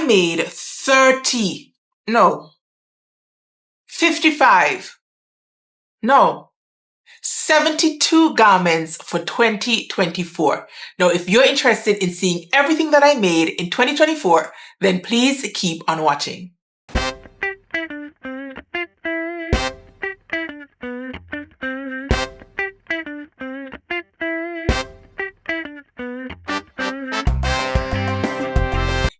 made 72 garments for 2024. Now, if you're interested in seeing everything that I made in 2024, then please keep on watching.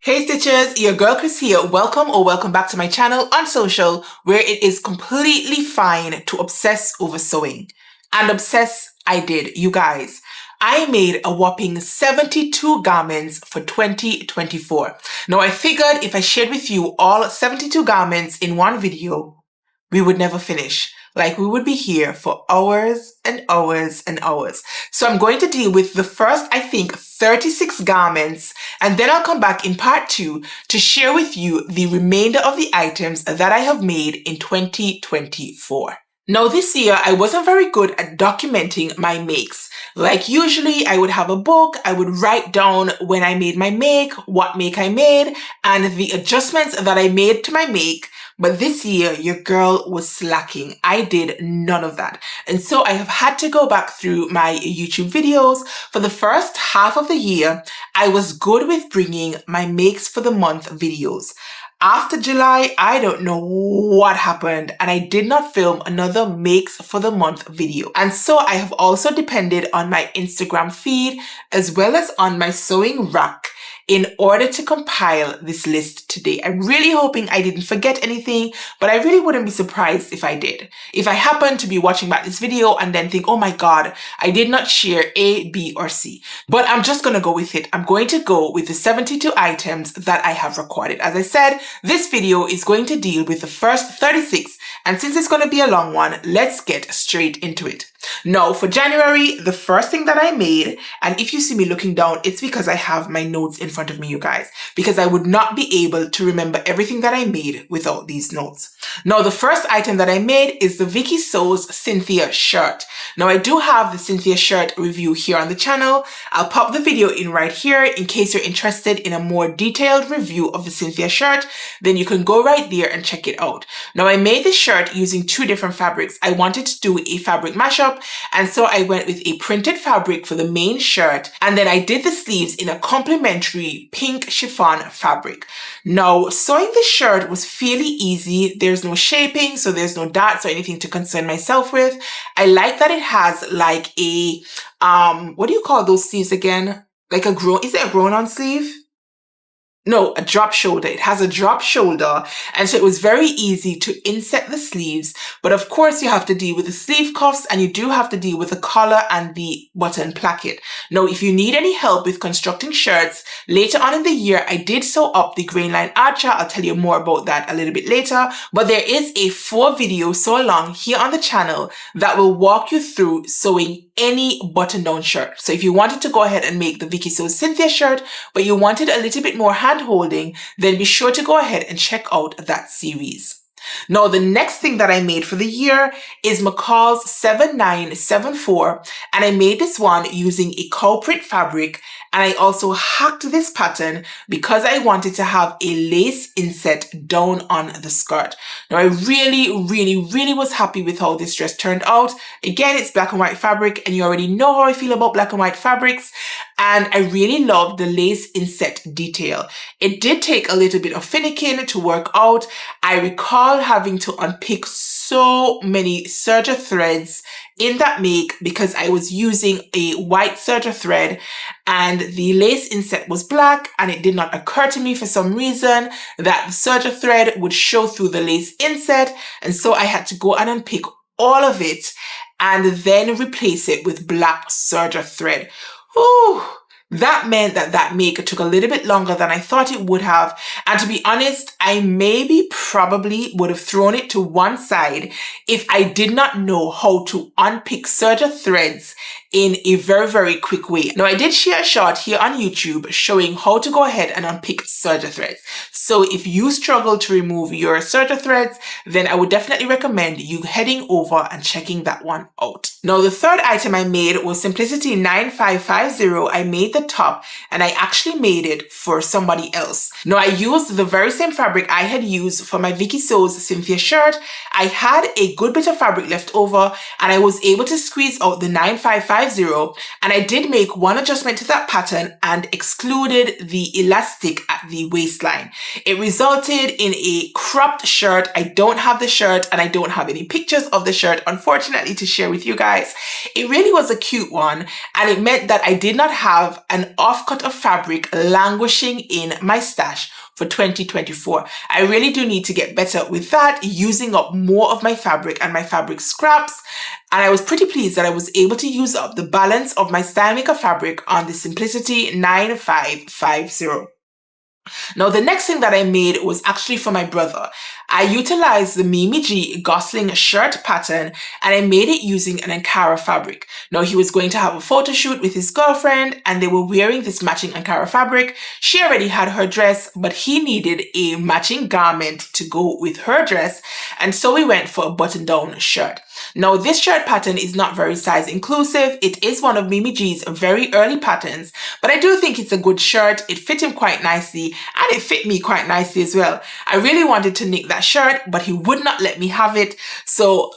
Hey Stitchers, your girl Kris here. Welcome back to my channel on social, where it is completely fine to obsess over sewing. And obsess I did, you guys. I made a whopping 72 garments for 2024. Now I figured if I shared with you all 72 garments in one video, we would never finish. Like, we would be here for hours and hours and hours. So I'm going to deal with the first, I think, 36 garments, and then I'll come back in part 2 to share with you the remainder of the items that I have made in 2024. Now this year, I wasn't very good at documenting my makes. Like usually, I would have a book, I would write down when I made my make, what make I made, and the adjustments that I made to my make. But this year, your girl was slacking. I did none of that. And so I have had to go back through my YouTube videos. For the first half of the year, I was good with bringing my makes for the month videos. After July, I don't know what happened, and I did not film another makes for the month video. And so I have also depended on my Instagram feed as well as on my sewing rack in order to compile this list today. I'm really hoping I didn't forget anything, but I really wouldn't be surprised if I did. If I happen to be watching back this video and then think, oh my God, I did not share A, B, or C. But I'm just gonna go with it. I'm going to go with the 72 items that I have recorded. As I said, this video is going to deal with the first 36, and since it's gonna be a long one, let's get straight into it. Now, for January, the first thing that I made, and if you see me looking down, it's because I have my notes in front of me, you guys, because I would not be able to remember everything that I made without these notes. Now, the first item that I made is the Vicky Sews Cynthia shirt. Now, I do have the Cynthia shirt review here on the channel. I'll pop the video in right here in case you're interested in a more detailed review of the Cynthia shirt. Then you can go right there and check it out. Now, I made this shirt using 2 different fabrics. I wanted to do a fabric mashup, and so I went with a printed fabric for the main shirt, and then I did the sleeves in a complementary pink chiffon fabric. Now, sewing the shirt was fairly easy. There's no shaping, so there's no dots or anything to concern myself with. I like that it has like a, what do you call those sleeves again? Like a is it a grown-on sleeve? No, a drop shoulder. It has a drop shoulder, and so it was very easy to inset the sleeves. But of course, you have to deal with the sleeve cuffs, and you do have to deal with the collar and the button placket. Now, if you need any help with constructing shirts, later on in the year, I did sew up the grain line archer. I'll tell you more about that a little bit later. But there is a 4 video sew along here on the channel that will walk you through sewing any button-down shirt. So if you wanted to go ahead and make the Vicky Sews Cynthia shirt, but you wanted a little bit more hand-holding, then be sure to go ahead and check out that series. Now, the next thing that I made for the year is McCall's 7974, and I made this one using a cow print fabric, and I also hacked this pattern because I wanted to have a lace inset down on the skirt. Now, I really was happy with how this dress turned out. Again, it's black and white fabric, and you already know how I feel about black and white fabrics, and I really loved the lace inset detail. It did take a little bit of finicking to work out. I recall having to unpick so many serger threads in that make because I was using a white serger thread and the lace inset was black, and it did not occur to me for some reason that the serger thread would show through the lace inset, and so I had to go and unpick all of it and then replace it with black serger thread. Ooh. That meant that that make took a little bit longer than I thought it would have. And to be honest, I probably would have thrown it to one side if I did not know how to unpick serger threads in a very quick way. Now, I did share a short here on YouTube showing how to go ahead and unpick serger threads. So if you struggle to remove your serger threads, then I would definitely recommend you heading over and checking that one out. Now, the third item I made was Simplicity 9550. I made the top and I actually made it for somebody else. Now, I used the very same fabric I had used for my Vicky Sews Cynthia shirt. I had a good bit of fabric left over and I was able to squeeze out the 9550, and I did make one adjustment to that pattern and excluded the elastic at the waistline. It resulted in a cropped shirt. I don't have the shirt and I don't have any pictures of the shirt, unfortunately, to share with you guys. It really was a cute one, and it meant that I did not have an offcut of fabric languishing in my stash for 2024. I really do need to get better with that, using up more of my fabric and my fabric scraps. And I was pretty pleased that I was able to use up the balance of my Style Maker fabric on the Simplicity 9550. Now, the next thing that I made was actually for my brother. I utilized the Mimi G Gosling shirt pattern and I made it using an Ankara fabric. Now, he was going to have a photo shoot with his girlfriend and they were wearing this matching Ankara fabric. She already had her dress, but he needed a matching garment to go with her dress. And so we went for a button-down shirt. Now, this shirt pattern is not very size inclusive. It is one of Mimi G's very early patterns, but I do think it's a good shirt. It fit him quite nicely and it fit me quite nicely as well. I really wanted to knit that shirt, but he would not let me have it. So,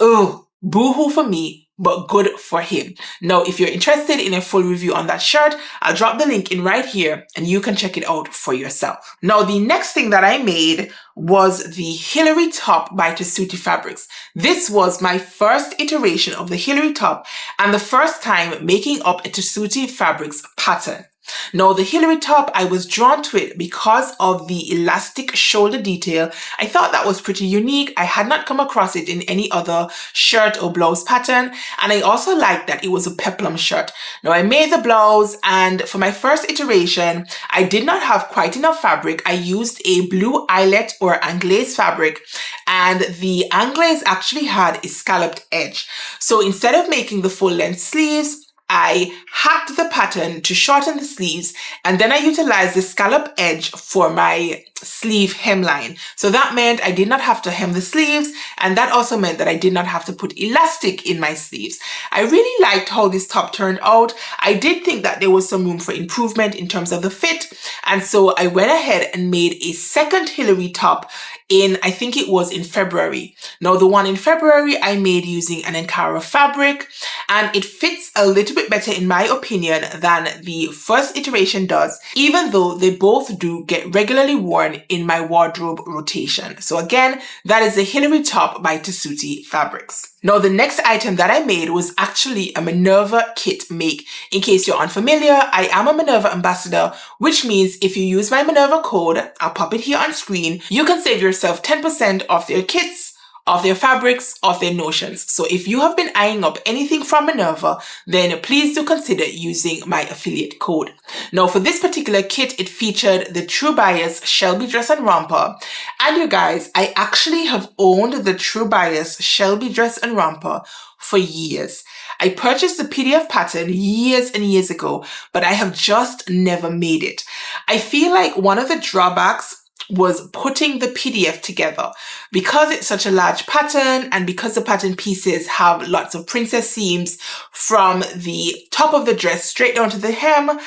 boo-hoo for me, but good for him. Now, if you're interested in a full review on that shirt, I'll drop the link in right here and you can check it out for yourself. Now, the next thing that I made was the Hillary top by Tessuti Fabrics. This was my first iteration of the Hillary top and the first time making up a Tessuti Fabrics pattern. Now, the Hillary top, I was drawn to it because of the elastic shoulder detail. I thought that was pretty unique. I had not come across it in any other shirt or blouse pattern. And I also liked that it was a peplum shirt. Now, I made the blouse, and for my first iteration, I did not have quite enough fabric. I used a blue eyelet or anglaise fabric, and the anglaise actually had a scalloped edge. So instead of making the full length sleeves, I hacked the pattern to shorten the sleeves, and then I utilized the scallop edge for my sleeve hemline. So that meant I did not have to hem the sleeves, and that also meant that I did not have to put elastic in my sleeves. I really liked how this top turned out. I did think that there was some room for improvement in terms of the fit, and so I went ahead and made a second Hillary top I think it was in February. Now, the one in February I made using an Ankara fabric, and it fits a little bit better in my opinion than the first iteration does, even though they both do get regularly worn in my wardrobe rotation. So again, that is the Hillary top by Tessuti Fabrics. Now, the next item that I made was actually a Minerva kit make. In case you're unfamiliar, I am a Minerva ambassador, which means if you use my Minerva code, I'll pop it here on screen, you can save yourself 10% off their kits, of their fabrics, of their notions. So if you have been eyeing up anything from Minerva, then please do consider using my affiliate code. Now, for this particular kit, it featured the True Bias Shelby dress and romper. And you guys, I actually have owned the True Bias Shelby dress and romper for years. I purchased the PDF pattern years and years ago, but I have just never made it. I feel like one of the drawbacks was putting the PDF together. Because it's such a large pattern and because the pattern pieces have lots of princess seams from the top of the dress straight down to the hem,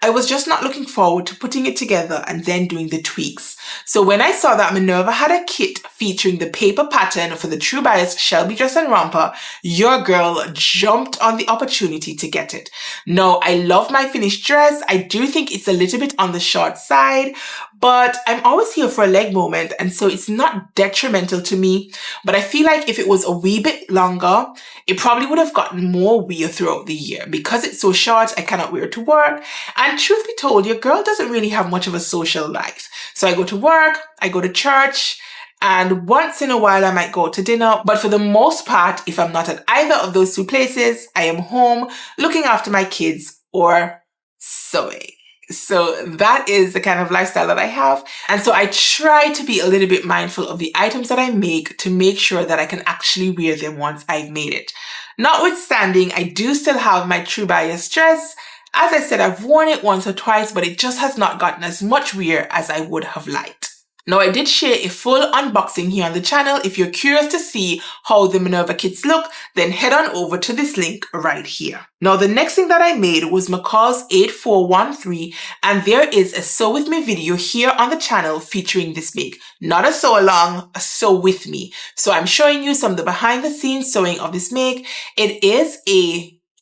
I was just not looking forward to putting it together and then doing the tweaks. So when I saw that Minerva had a kit featuring the paper pattern for the True Bias Shelby dress and romper, your girl jumped on the opportunity to get it. Now, I love my finished dress. I do think it's a little bit on the short side, but I'm always here for a leg moment, and so it's not detrimental to me. But I feel like if it was a wee bit longer, it probably would have gotten more wear throughout the year. Because it's so short, I cannot wear it to work. And truth be told, your girl doesn't really have much of a social life. So I go to work, I go to church, and once in a while I might go to dinner. But for the most part, if I'm not at either of those two places, I am home looking after my kids or sewing. So that is the kind of lifestyle that I have. And so I try to be a little bit mindful of the items that I make to make sure that I can actually wear them once I've made it. Notwithstanding, I do still have my True Bias dress. As I said, I've worn it once or twice, but it just has not gotten as much wear as I would have liked. Now, I did share a full unboxing here on the channel. If you're curious to see how the Minerva kits look, then head on over to this link right here. Now, the next thing that I made was McCall's 8413, and there is a sew with me video here on the channel featuring this make. Not a sew along, a sew with me. So I'm showing you some of the behind the scenes sewing of this make. It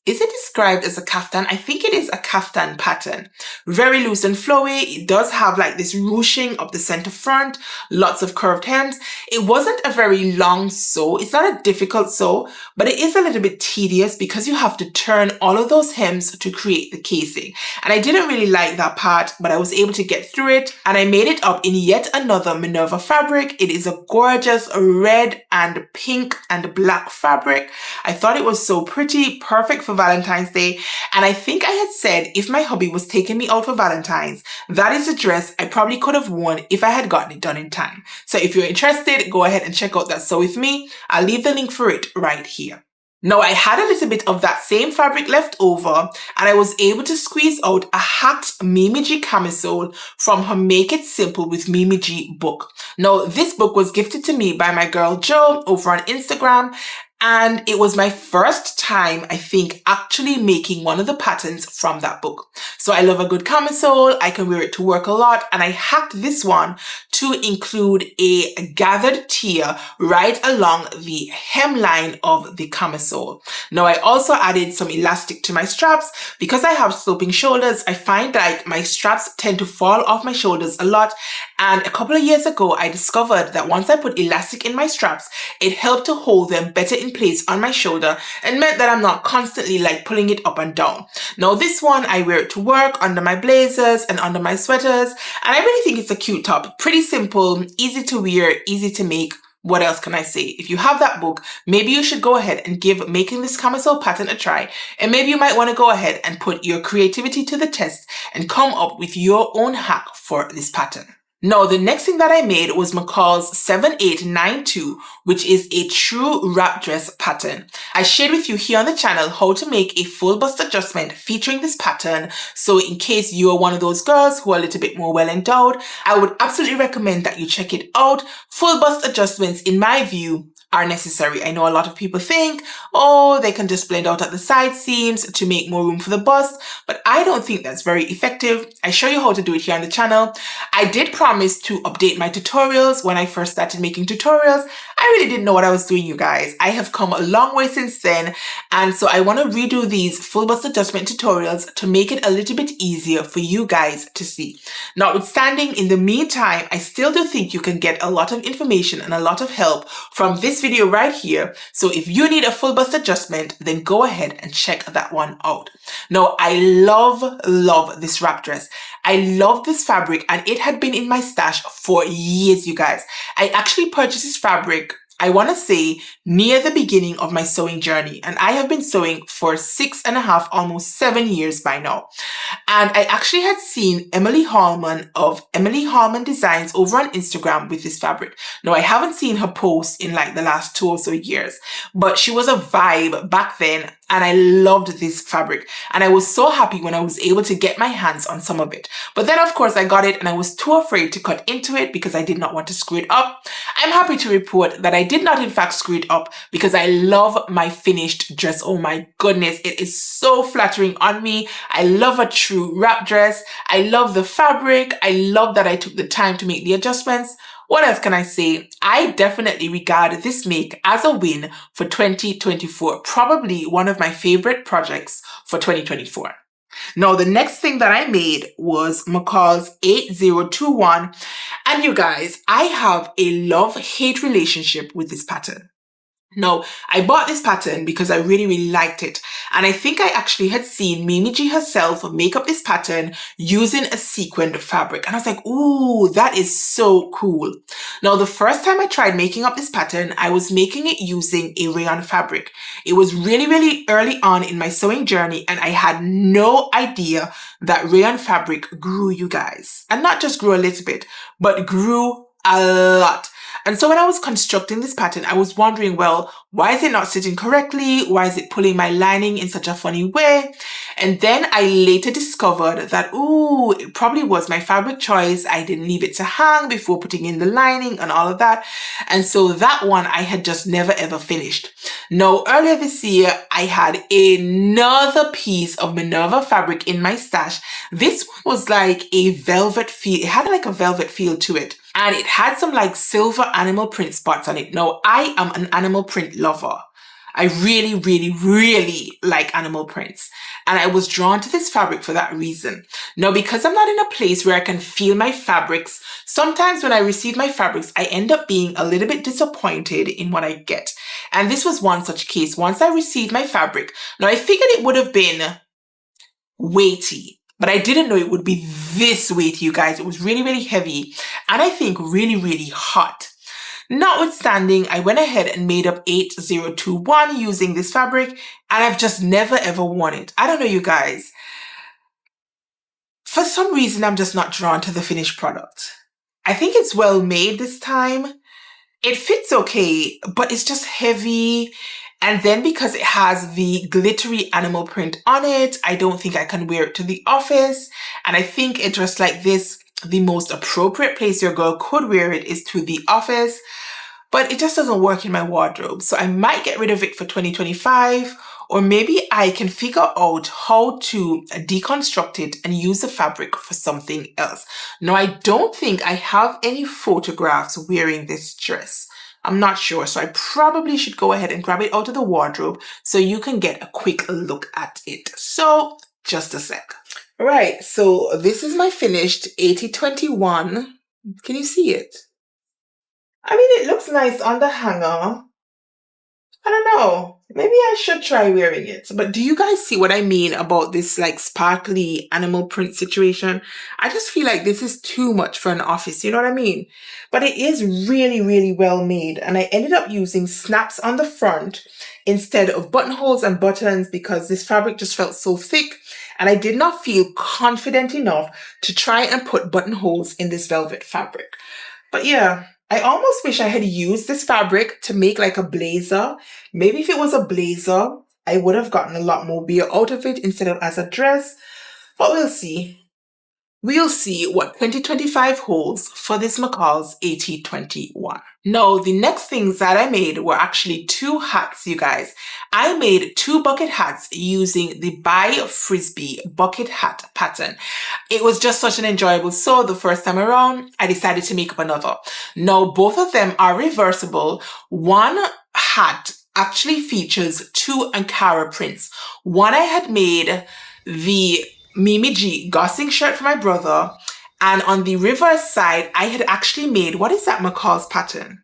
is it described as a kaftan? I think it is a kaftan pattern. Very loose and flowy. It does have like this ruching up the center front, lots of curved hems. It wasn't a very long sew. It's not a difficult sew, but it is a little bit tedious because you have to turn all of those hems to create the casing. And I didn't really like that part, but I was able to get through it, and I made it up in yet another Minerva fabric. It is a gorgeous red and pink and black fabric. I thought it was so pretty, perfect for Valentine's Day. And I think I had said if my hubby was taking me out for Valentine's, that is a dress I probably could have worn if I had gotten it done in time. So if you're interested, go ahead and check out that sew with me. I'll leave the link for it right here. Now, I had a little bit of that same fabric left over, and I was able to squeeze out a hacked Mimi G camisole from her Make It Simple with Mimi G book. Now, this book was gifted to me by my girl Jo over on Instagram, and it was my first time, I think, actually making one of the patterns from that book. So I love a good camisole. I can wear it to work a lot, and I hacked this one to include a gathered tier right along the hemline of the camisole. Now, I also added some elastic to my straps. Because I have sloping shoulders, I find that my straps tend to fall off my shoulders a lot. And a couple of years ago, I discovered that once I put elastic in my straps, it helped to hold them better in place on my shoulder and meant that I'm not constantly like pulling it up and down. Now, this one, I wear it to work under my blazers and under my sweaters. And I really think it's a cute top. Pretty simple, easy to wear, easy to make. What else can I say? If you have that book, maybe you should go ahead and give making this camisole pattern a try. And maybe you might want to go ahead and put your creativity to the test and come up with your own hack for this pattern. Now, the next thing that I made was McCall's 7892, which is a true wrap dress pattern. I shared with you here on the channel how to make a full bust adjustment featuring this pattern. So in case you are one of those girls who are a little bit more well endowed, I would absolutely recommend that you check it out. Full bust adjustments, in my view, are necessary. I know a lot of people think, oh, they can just blend out at the side seams to make more room for the bust, but I don't think that's very effective. I show you how to do it here on the channel. I did promise to update my tutorials when I first started making tutorials. I really didn't know what I was doing, you guys. I have come a long way since then, and so I want to redo these full bust adjustment tutorials to make it a little bit easier for you guys to see. Notwithstanding, in the meantime, I still do think you can get a lot of information and a lot of help from this video right here. So if you need a full bust adjustment, then go ahead and check that one out. Now, I love this wrap dress. I love this fabric, and it had been in my stash for years, you guys. I actually purchased this fabric, I want to say, near the beginning of my sewing journey, and I have been sewing for 6.5, almost 7 years by now. And I actually had seen Emily Hallman of Emily Hallman Designs over on Instagram with this fabric. Now, I haven't seen her post in like the last 2 or so years, but she was a vibe back then, and I loved this fabric. And I was so happy when I was able to get my hands on some of it. But then, of course, I got it, and I was too afraid to cut into it because I did not want to screw it up. I'm happy to report that I did not, in fact, screw it up because I love my finished dress. Oh my goodness, it is so flattering on me. I love a true wrap dress. I love the fabric. I love that I took the time to make the adjustments. What else can I say? I definitely regard this make as a win for 2024. Probably one of my favorite projects for 2024. Now, the next thing that I made was McCall's 8021. And you guys, I have a love-hate relationship with this pattern. Now, I bought this pattern because I really liked it. And I think I actually had seen Mimi G herself make up this pattern using a sequined fabric. And I was like, ooh, that is so cool. Now, the first time I tried making up this pattern, I was making it using a rayon fabric. It was really early on in my sewing journey, and I had no idea that rayon fabric grew, you guys. And not just grew a little bit, but grew a lot. And so when I was constructing this pattern, I was wondering, well, why is it not sitting correctly? Why is it pulling my lining in such a funny way? And then I later discovered that, ooh, it probably was my fabric choice. I didn't leave it to hang before putting in the lining and all of that. And so that one I had just never ever finished. Now, earlier this year, I had another piece of Minerva fabric in my stash. This one was like a velvet feel. It had like a velvet feel to it. And it had some like silver animal print spots on it. Now, I am an animal print lover. I really, really, really like animal prints. And I was drawn to this fabric for that reason. Now, because I'm not in a place where I can feel my fabrics, sometimes when I receive my fabrics, I end up being a little bit disappointed in what I get. And this was one such case. Once I received my fabric, now I figured it would have been weighty, but I didn't know it would be this weighty, you guys. It was really, really heavy. And I think really, really hot. Notwithstanding, I went ahead and made up 8021 using this fabric, and I've just never ever worn it. I don't know, you guys. For some reason, I'm just not drawn to the finished product. I think it's well made this time. It fits okay, but it's just heavy. And then because it has the glittery animal print on it, I don't think I can wear it to the office. And I think a dress like this, the most appropriate place your girl could wear it is to the office, but it just doesn't work in my wardrobe. So I might get rid of it for 2025, or maybe I can figure out how to deconstruct it and use the fabric for something else. Now, I don't think I have any photographs wearing this dress. I'm not sure, so I probably should go ahead and grab it out of the wardrobe so you can get a quick look at it. So just a sec. Right, so this is my finished 8021. Can you see it? I mean, it looks nice on the hanger. I don't know. Maybe I should try wearing it. But do you guys see what I mean about this like sparkly animal print situation? I just feel like this is too much for an office. You know what I mean? But it is really, really well made. And I ended up using snaps on the front instead of buttonholes and buttons because this fabric just felt so thick. And I did not feel confident enough to try and put buttonholes in this velvet fabric. But yeah, I almost wish I had used this fabric to make like a blazer. Maybe if it was a blazer, I would have gotten a lot more wear out of it instead of as a dress. But we'll see. We'll see what 2025 holds for this McCall's 8021. Now, the next things that I made were actually two hats, you guys. I made two bucket hats using the By Frisbee bucket hat pattern. It was just such an enjoyable sew the first time around. I decided to make up another. Now, both of them are reversible. One hat actually features two Ankara prints. One I had made the Mimi G gossing shirt for my brother, and on the reverse side I had actually made, what is that McCall's pattern?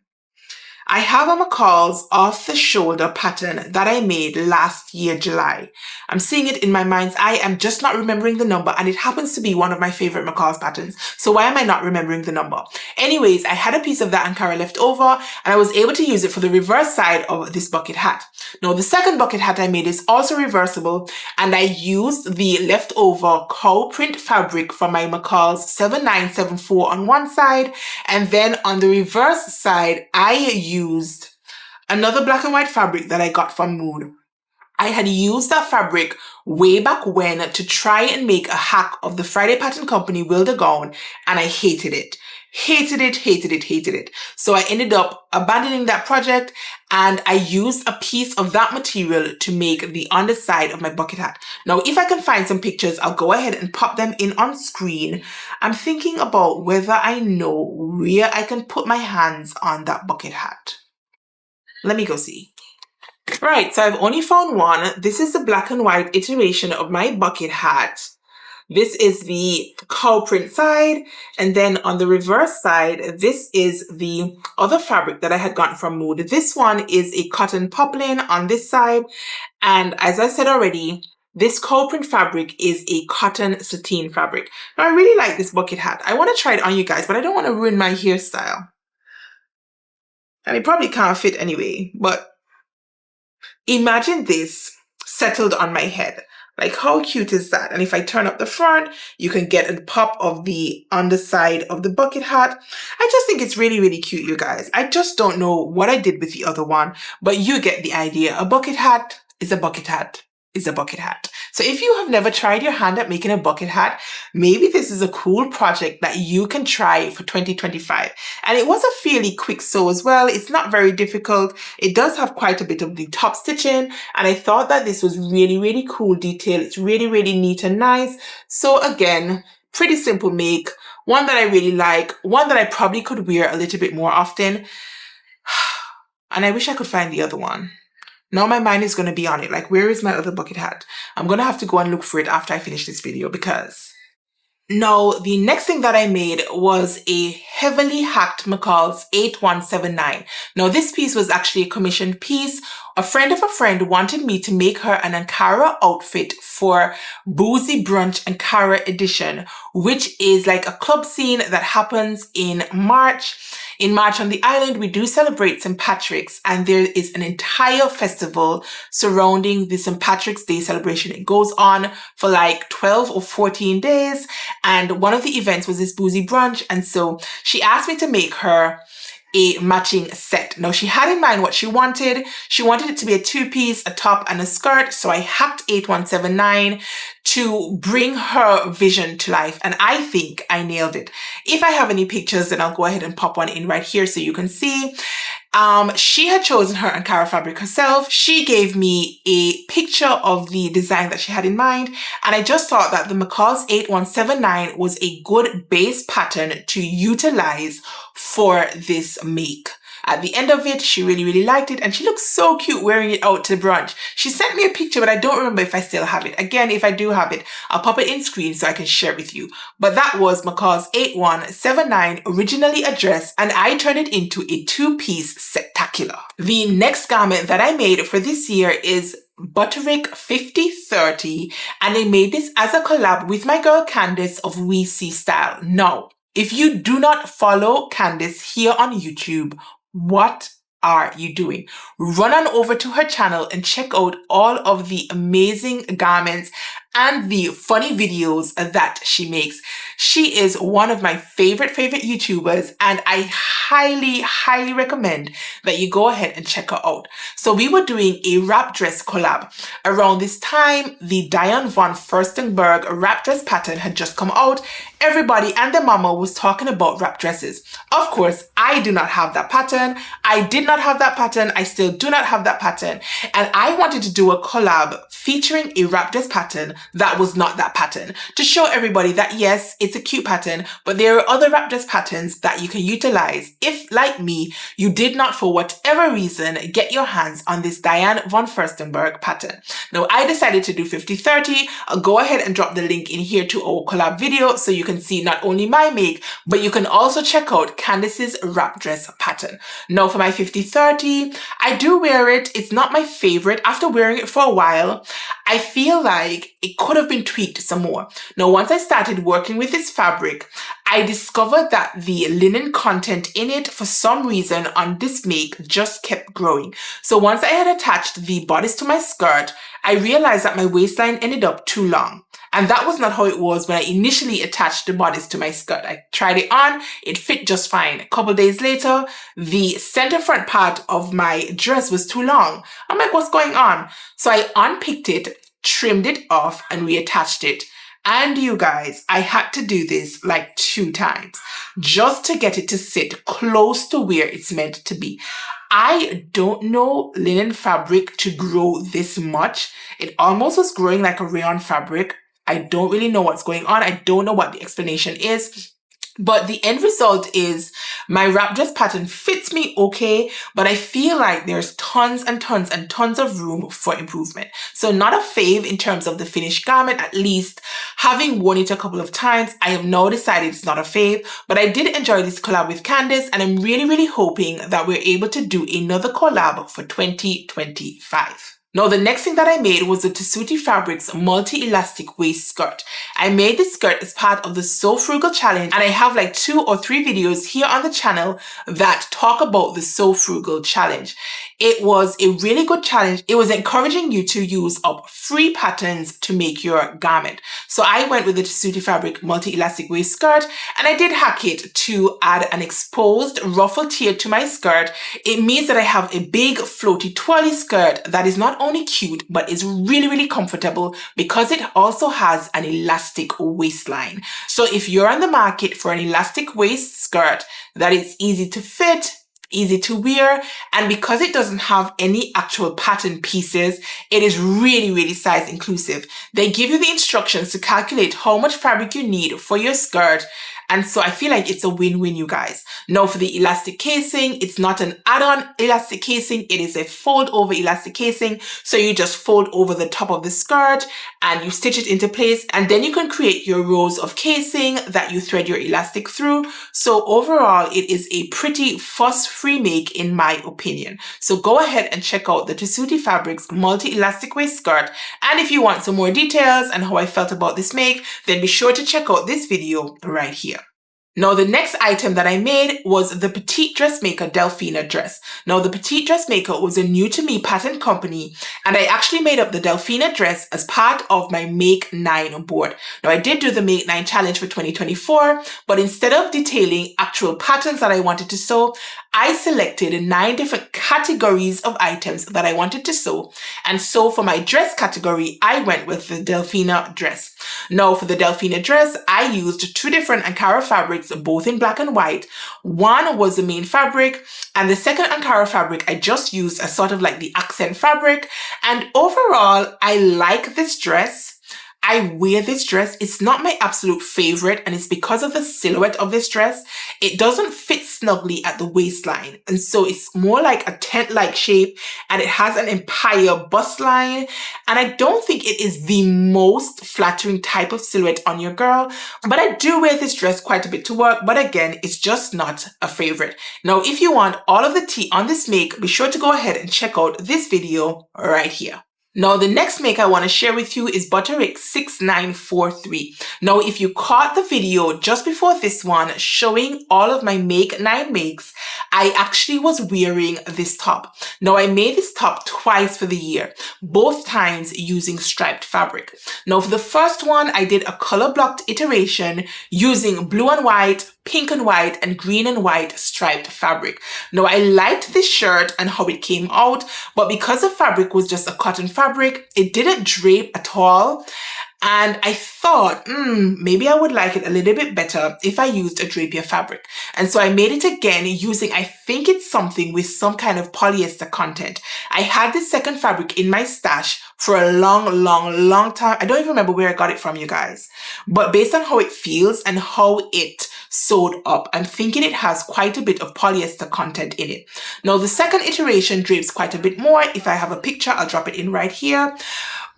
I have a McCall's off the shoulder pattern that I made last year, July. I'm seeing it in my mind's eye. I'm just not remembering the number, and it happens to be one of my favorite McCall's patterns. So why am I not remembering the number? Anyways, I had a piece of that Ankara left over, and I was able to use it for the reverse side of this bucket hat. Now, the second bucket hat I made is also reversible, and I used the leftover cow print fabric from my McCall's 7974 on one side, and then on the reverse side, I used another black and white fabric that I got from Mood. I had used that fabric way back when to try and make a hack of the Friday Pattern Company Wilder gown, and I hated it. Hated it. So I ended up abandoning that project, and I used a piece of that material to make the underside of my bucket hat. Now, if I can find some pictures, I'll go ahead and pop them in on screen. I'm thinking about whether I know where I can put my hands on that bucket hat. Let me go see. Right, so I've only found one. This is the black and white iteration of my bucket hat. This is the cow print side, and then on the reverse side, this is the other fabric that I had gotten from Mood. This one is a cotton poplin on this side, and as I said already, this cow print fabric is a cotton sateen fabric. Now, I really like this bucket hat. I want to try it on you guys, but I don't want to ruin my hairstyle. And it probably can't fit anyway, but imagine this settled on my head. Like, how cute is that? And if I turn up the front, you can get a pop of the underside of the bucket hat. I just think it's really, really cute, you guys. I just don't know what I did with the other one, but you get the idea. A bucket hat is a bucket hat is a bucket hat. So if you have never tried your hand at making a bucket hat, maybe this is a cool project that you can try for 2025. And it was a fairly quick sew as well. It's not very difficult. It does have quite a bit of the top stitching, and I thought that this was really, really cool detail. It's really, really neat and nice. So again, pretty simple make, one that I really like, one that I probably could wear a little bit more often. And I wish I could find the other one. Now my mind is going to be on it. Like, where is my other bucket hat? I'm going to have to go and look for it after I finish this video because... Now, the next thing that I made was a heavily hacked McCall's 8179. Now, this piece was actually a commissioned piece. A friend of a friend wanted me to make her an Ankara outfit for Boozy Brunch Ankara edition, which is like a club scene that happens in March. In March on the island, we do celebrate St. Patrick's, and there is an entire festival surrounding the St. Patrick's Day celebration. It goes on for like 12 or 14 days, and one of the events was this Boozy Brunch, and so she asked me to make her a matching set. Now, she had in mind what she wanted. She wanted it to be a two-piece, a top and a skirt, so I hacked 8179 to bring her vision to life, and I think I nailed it. If I have any pictures, then I'll go ahead and pop one in right here so you can see. She had chosen her Ankara fabric herself. She gave me a picture of the design that she had in mind, and I just thought that the McCall's 8179 was a good base pattern to utilize for this make. At the end of it, she really, really liked it, and she looks so cute wearing it out to brunch. She sent me a picture, but I don't remember if I still have it. Again, if I do have it, I'll pop it in screen so I can share it with you. But that was McCall's 8179, originally a dress, and I turned it into a two-piece spectacular. The next garment that I made for this year is Butterick 5030, and I made this as a collab with my girl Candice of We See Style. Now, if you do not follow Candice here on YouTube, what are you doing? Run on over to her channel and check out all of the amazing garments and the funny videos that she makes. She is one of my favorite YouTubers, and I highly recommend that you go ahead and check her out. So we were doing a wrap dress collab. Around this time, the Diane von Furstenberg wrap dress pattern had just come out. Everybody and their mama was talking about wrap dresses. Of course, I do not have that pattern. I did not have that pattern. I still do not have that pattern. And I wanted to do a collab featuring a wrap dress pattern that was not that pattern, to show everybody that yes, it's a cute pattern, but there are other wrap dress patterns that you can utilize if, like me, you did not for whatever reason get your hands on this Diane von Furstenberg pattern. Now, I decided to do 5030. I'll go ahead and drop the link in here to our collab video so you can see not only my make, but you can also check out Candice's wrap dress pattern. Now, for my 5030, I do wear it. It's not my favorite. After wearing it for a while, I feel like it could have been tweaked some more. Now, once I started working with this fabric, I discovered that the linen content in it, for some reason on this make, just kept growing. So once I had attached the bodice to my skirt, I realized that my waistline ended up too long. And that was not how it was when I initially attached the bodice to my skirt. I tried it on, it fit just fine. A couple days later, the center front part of my dress was too long. I'm like, what's going on? So I unpicked it, trimmed it off, and reattached it. And you guys, I had to do this like 2 times just to get it to sit close to where it's meant to be. I don't know linen fabric to grow this much. It almost was growing like a rayon fabric. I don't really know what's going on. I don't know what the explanation is. But the end result is my wrap dress pattern fits me okay, but I feel like there's tons and tons of room for improvement. So not a fave in terms of the finished garment, at least having worn it a couple of times, I have now decided it's not a fave, but I did enjoy this collab with Candice, and I'm really hoping that we're able to do another collab for 2025. Now, the next thing that I made was the Tessuti Fabrics multi-elastic waist skirt. I made this skirt as part of the Sew Frugal Challenge, and I have like 2 or 3 videos here on the channel that talk about the Sew Frugal Challenge. It was a really good challenge. It was encouraging you to use up free patterns to make your garment. So I went with the Tessuti Fabric multi-elastic waist skirt, and I did hack it to add an exposed ruffle tier to my skirt. It means that I have a big floaty twirly skirt that is not only cute, but is really, really comfortable because it also has an elastic waistline. So if you're on the market for an elastic waist skirt that is easy to fit, easy to wear, and because it doesn't have any actual pattern pieces, it is really, really size inclusive. They give you the instructions to calculate how much fabric you need for your skirt. And so I feel like it's a win-win, you guys. Now for the elastic casing, it's not an add-on elastic casing. It is a fold-over elastic casing. So you just fold over the top of the skirt and you stitch it into place. And then you can create your rows of casing that you thread your elastic through. So overall, it is a pretty fuss-free make in my opinion. So go ahead and check out the Tessuti Fabrics multi-elastic waist skirt. And if you want some more details and how I felt about this make, then be sure to check out this video right here. Now, the next item that I made was the Petite Dressmaker Delphina dress. Now, the Petite Dressmaker was a new to me pattern company, and I actually made up the Delphina dress as part of my Make 9 board. Now, I did do the Make 9 challenge for 2024, but instead of detailing actual patterns that I wanted to sew, I selected 9 different categories of items that I wanted to sew. And so for my dress category, I went with the Delphina dress. Now, for the Delphina dress, I used 2 different Ankara fabrics, both in black and white. One was the main fabric, and the second Ankara fabric I just used as sort of like the accent fabric. And overall, I like this dress. I wear this dress. It's not my absolute favorite, and it's because of the silhouette of this dress. It doesn't fit snugly at the waistline, and so it's more like a tent-like shape, and it has an empire bust line, and I don't think it is the most flattering type of silhouette on your girl, but I do wear this dress quite a bit to work, but again, it's just not a favorite. Now, if you want all of the tea on this make, be sure to go ahead and check out this video right here. Now, the next make I want to share with you is Butterick 6943. Now, if you caught the video just before this one showing all of my Make 9 makes, I actually was wearing this top. Now, I made this top twice for the year, both times using striped fabric. Now, for the first one, I did a color blocked iteration using blue and white, pink and white, and green and white striped fabric. Now, I liked this shirt and how it came out, but because the fabric was just a cotton fabric, it didn't drape at all. And I thought, maybe I would like it a little bit better if I used a drapier fabric. And so I made it again using, I think it's something with some kind of polyester content. I had this second fabric in my stash for a long time. I don't even remember where I got it from, you guys. But based on how it feels and how it sewed up, I'm thinking it has quite a bit of polyester content in it. Now, the second iteration drapes quite a bit more. If I have a picture, I'll drop it in right here.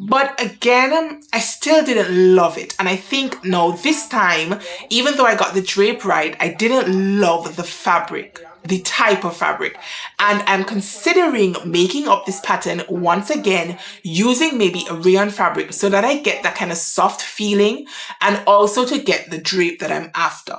But again, I still didn't love it. And I think now this time, even though I got the drape right, I didn't love the fabric, the type of fabric. And I'm considering making up this pattern once again using maybe a rayon fabric so that I get that kind of soft feeling and also to get the drape that I'm after.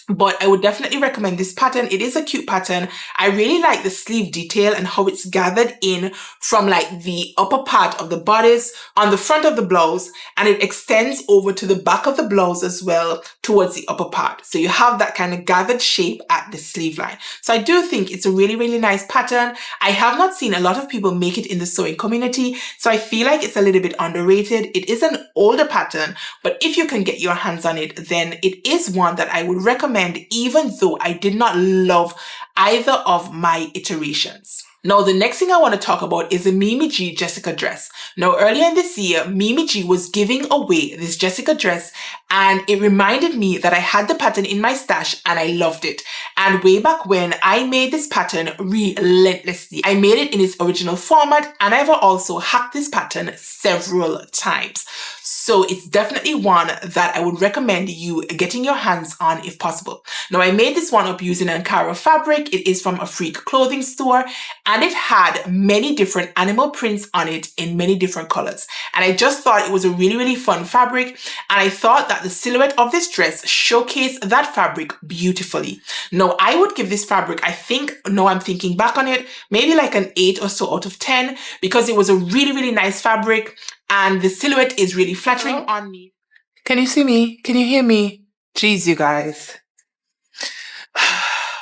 But I would definitely recommend this pattern. It is a cute pattern. I really like the sleeve detail and how it's gathered in from like the upper part of the bodice on the front of the blouse, and it extends over to the back of the blouse as well towards the upper part. So you have that kind of gathered shape at the sleeve line. So I do think it's a really nice pattern. I have not seen a lot of people make it in the sewing community, so I feel like it's a little bit underrated. It is an older pattern, but if you can get your hands on it, then it is one that I would recommend, even though I did not love either of my iterations. Now, the next thing I want to talk about is the Mimi G Jessica dress. Now, earlier in this year, Mimi G was giving away this Jessica dress, and it reminded me that I had the pattern in my stash and I loved it. And way back when, I made this pattern relentlessly. I made it in its original format, and I've also hacked this pattern several times. So it's definitely one that I would recommend you getting your hands on if possible. Now, I made this one up using Ankara fabric. It is from a Freak clothing store, and it had many different animal prints on it in many different colors. And I just thought it was a really, really fun fabric. And I thought that the silhouette of this dress showcased that fabric beautifully. Now, I would give this fabric, I think, now I'm thinking back on it, maybe like an 8 or so out of 10, because it was a really, really nice fabric and the silhouette is really flattering on me. Can you see me? Can you hear me? Jeez, you guys.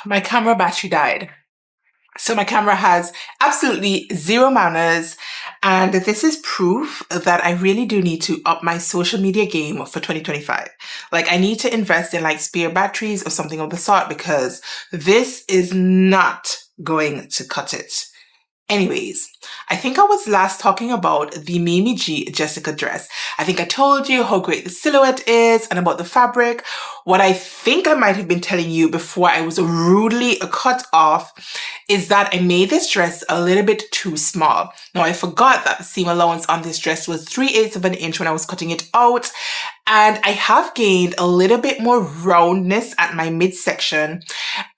My camera battery died. So my camera has absolutely zero manners, and this is proof that I really do need to up my social media game for 2025. Like, I need to invest in like spare batteries or something of the sort, because this is not going to cut it. Anyways, I think I was last talking about the Mimi G Jessica dress. I think I told you how great the silhouette is and about the fabric. What I think I might have been telling you before I was rudely cut off is that I made this dress a little bit too small. Now, I forgot that the seam allowance on this dress was 3/8 of an inch when I was cutting it out. And I have gained a little bit more roundness at my midsection.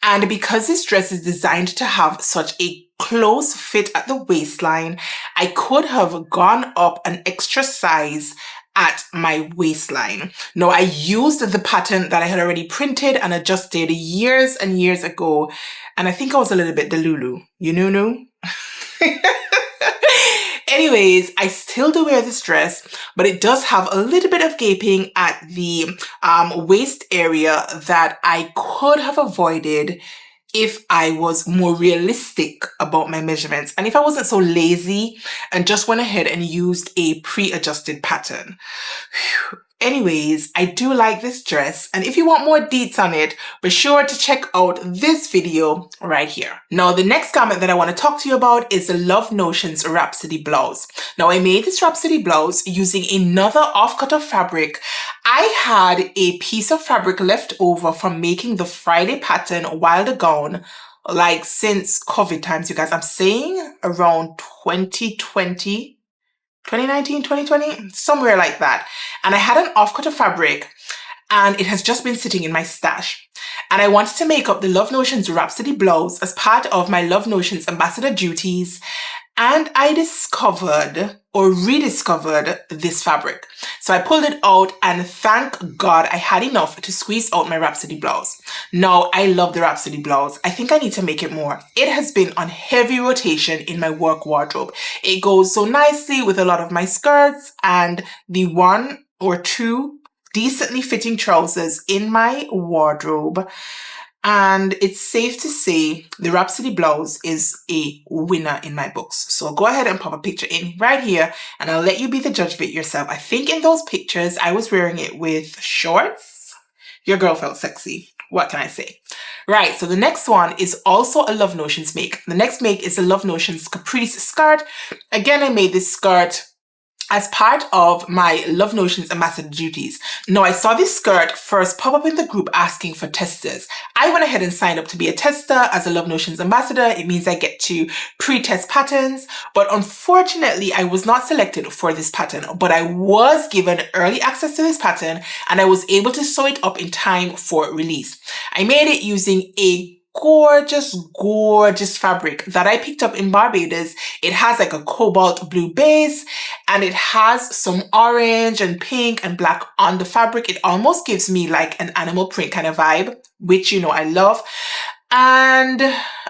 And because this dress is designed to have such a close fit at the waistline, I could have gone up an extra size at my waistline. Now, I used the pattern that I had already printed and adjusted years and years ago, and I think I was a little bit delulu. You know? Anyways, I still do wear this dress, but it does have a little bit of gaping at the waist area that I could have avoided if I was more realistic about my measurements and if I wasn't so lazy and just went ahead and used a pre-adjusted pattern. Anyways, I do like this dress, and if you want more deets on it, be sure to check out this video right here. Now, the next garment that I want to talk to you about is the Love Notions Rhapsody blouse. Now, I made this Rhapsody blouse using another offcut of fabric. I had a piece of fabric left over from making the Friday pattern Wilder gown, like since COVID times, you guys. I'm saying around 2020. 2019, 2020, somewhere like that. And I had an offcut of fabric and it has just been sitting in my stash. And I wanted to make up the Love Notions Rhapsody blouse as part of my Love Notions ambassador duties. And I discovered or rediscovered this fabric. So I pulled it out and thank God I had enough to squeeze out my Rhapsody blouse. Now, I love the Rhapsody blouse. I think I need to make it more. It has been on heavy rotation in my work wardrobe. It goes so nicely with a lot of my skirts and the 1 or 2 decently fitting trousers in my wardrobe. And it's safe to say the Rhapsody blouse is a winner in my books. So go ahead and pop a picture in right here and I'll let you be the judge of it yourself. I think in those pictures, I was wearing it with shorts. Your girl felt sexy. What can I say? Right, so the next one is also a Love Notions make. The next make is a Love Notions Caprice skirt. Again, I made this skirt as part of my Love Notions ambassador duties. Now, I saw this skirt first pop up in the group asking for testers. I went ahead and signed up to be a tester as a Love Notions ambassador. It means I get to pre-test patterns, but unfortunately, I was not selected for this pattern, but I was given early access to this pattern and I was able to sew it up in time for release. I made it using a gorgeous fabric that I picked up in Barbados. It has like a cobalt blue base and it has some orange and pink and black on the fabric. It almost gives me like an animal print kind of vibe, which you know I love. And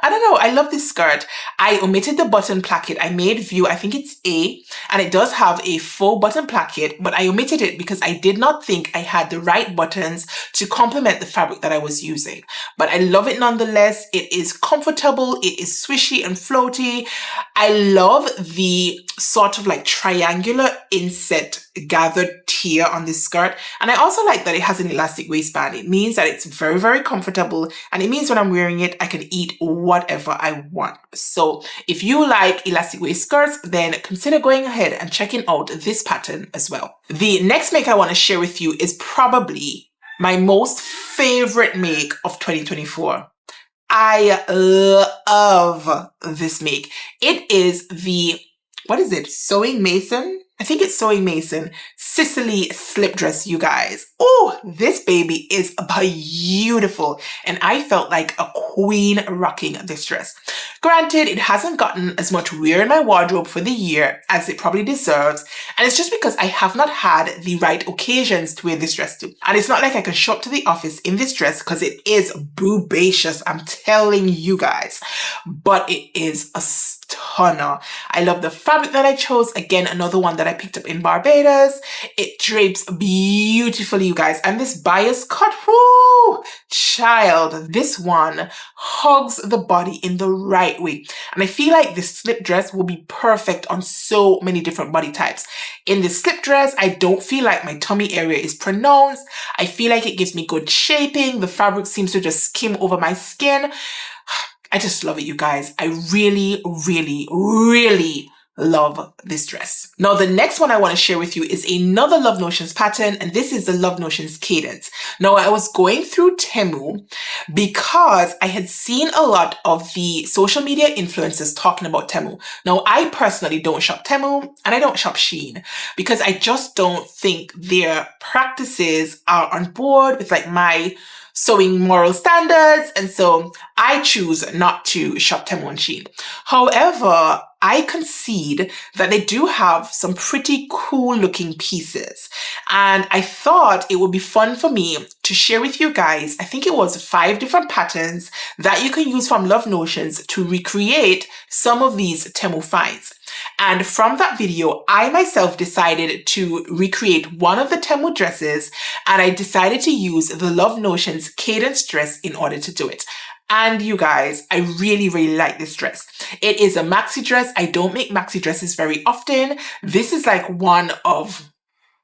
I don't know, I love this skirt. I omitted the button placket. I made view, I think it's A, and it does have a faux button placket, but I omitted it because I did not think I had the right buttons to complement the fabric that I was using. But I love it nonetheless. It is comfortable, it is swishy and floaty. I love the sort of like triangular inset gathered tier on this skirt. And I also like that it has an elastic waistband. It means that it's very comfortable, and it means when I'm wearing it, I can eat whatever I want. So if you like elastic waist skirts, then consider going ahead and checking out this pattern as well. The next make I want to share with you is probably my most favorite make of 2024. I love this make. It is the, what is it? Sewing Mason? I think it's Sewing Mason Sicily slip dress, you guys. Oh, this baby is beautiful. And I felt like a queen rocking this dress. Granted, it hasn't gotten as much wear in my wardrobe for the year as it probably deserves, and it's just because I have not had the right occasions to wear this dress to. And it's not like I can show up to the office in this dress because it is boobacious, I'm telling you guys. But it is a stunner. I love the fabric that I chose. Again, another one that I picked up in Barbados. It drapes beautifully, you guys. And this bias cut, whoo, child, this one hugs the body in the right way. And I feel like this slip dress will be perfect on so many different body types. In this slip dress, I don't feel like my tummy area is pronounced. I feel like it gives me good shaping. The fabric seems to just skim over my skin. I just love it, you guys. I really, really, really love this dress. Now, the next one I want to share with you is another Love Notions pattern, and this is the Love Notions Cadence. Now, I was going through Temu because I had seen a lot of the social media influencers talking about Temu. Now, I personally don't shop Temu and I don't shop Shein because I just don't think their practices are on board with like my sewing moral standards, and so I choose not to shop Temu and Shein. However, I concede that they do have some pretty cool looking pieces, and I thought it would be fun for me to share with you guys. I think it was 5 different patterns that you can use from Love Notions to recreate some of these Temu finds. And from that video, I myself decided to recreate one of the Temu dresses, and I decided to use the Love Notions Cadence dress in order to do it. And you guys, I really, really like this dress. It is a maxi dress. I don't make maxi dresses very often. This is like one of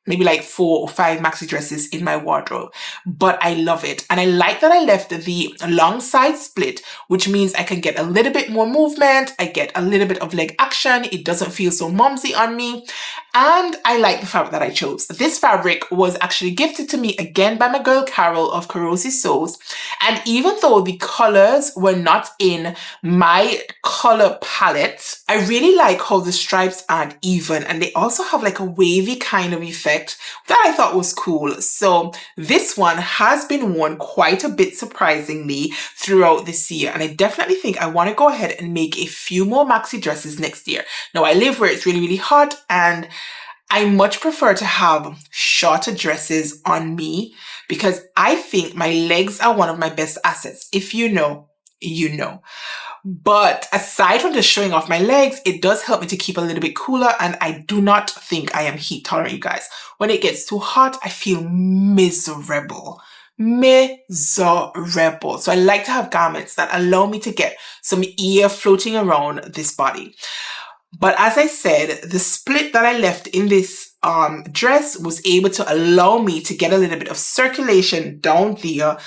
maybe like 4 or 5 maxi dresses in my wardrobe, but I love it. And I like that I left the long side split, which means I can get a little bit more movement. I get a little bit of leg action. It doesn't feel so mumsy on me. And I like the fabric that I chose. This fabric was actually gifted to me again by my girl Carol of Corrosive Sews. And even though the colors were not in my color palette, I really like how the stripes aren't even, and they also have like a wavy kind of effect that I thought was cool. So this one has been worn quite a bit surprisingly throughout this year, and I definitely think I want to go ahead and make a few more maxi dresses next year. Now, I live where it's really, really hot, and I much prefer to have shorter dresses on me because I think my legs are one of my best assets. If you know, you know. But aside from just showing off my legs, it does help me to keep a little bit cooler, and I do not think I am heat tolerant, you guys. When it gets too hot, I feel miserable. Miserable. So I like to have garments that allow me to get some air floating around this body. But as I said, the split that I left in this dress was able to allow me to get a little bit of circulation down there.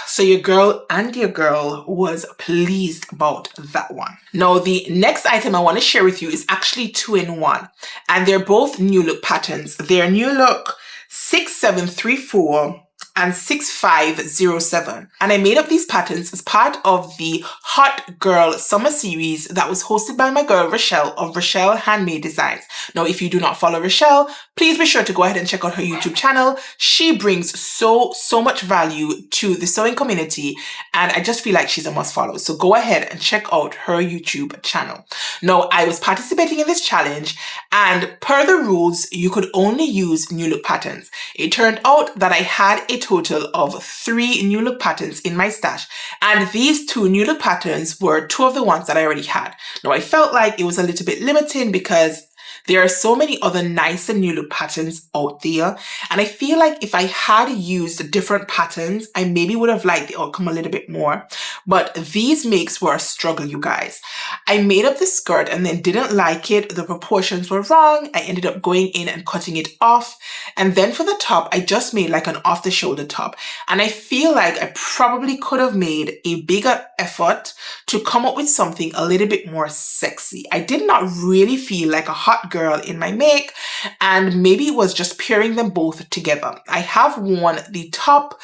So your girl was pleased about that one. Now, the next item I want to share with you is actually 2 in 1. And they're both new look patterns. They're new look 6734 and 6507. And I made up these patterns as part of the Hot Girl Summer Series that was hosted by my girl Rochelle of Rochelle Handmade Designs. Now, if you do not follow Rochelle, please be sure to go ahead and check out her YouTube channel. She brings so much value to the sewing community, and I just feel like she's a must follow. So go ahead and check out her YouTube channel. Now, I was participating in this challenge, and per the rules, you could only use new look patterns. It turned out that I had a total of 3 new look patterns in my stash, and these 2 new look patterns were 2 of the ones that I already had. Now, I felt like it was a little bit limiting because there are so many other nice and new look patterns out there, and I feel like if I had used different patterns, I maybe would have liked the outcome a little bit more. But these makes were a struggle, you guys. I made up the skirt and then didn't like it. The proportions were wrong. I ended up going in and cutting it off. And then for the top, I just made like an off-the-shoulder top. And I feel like I probably could have made a bigger effort to come up with something a little bit more sexy. I did not really feel like a hot girl in my make, and maybe it was just pairing them both together. I have worn the top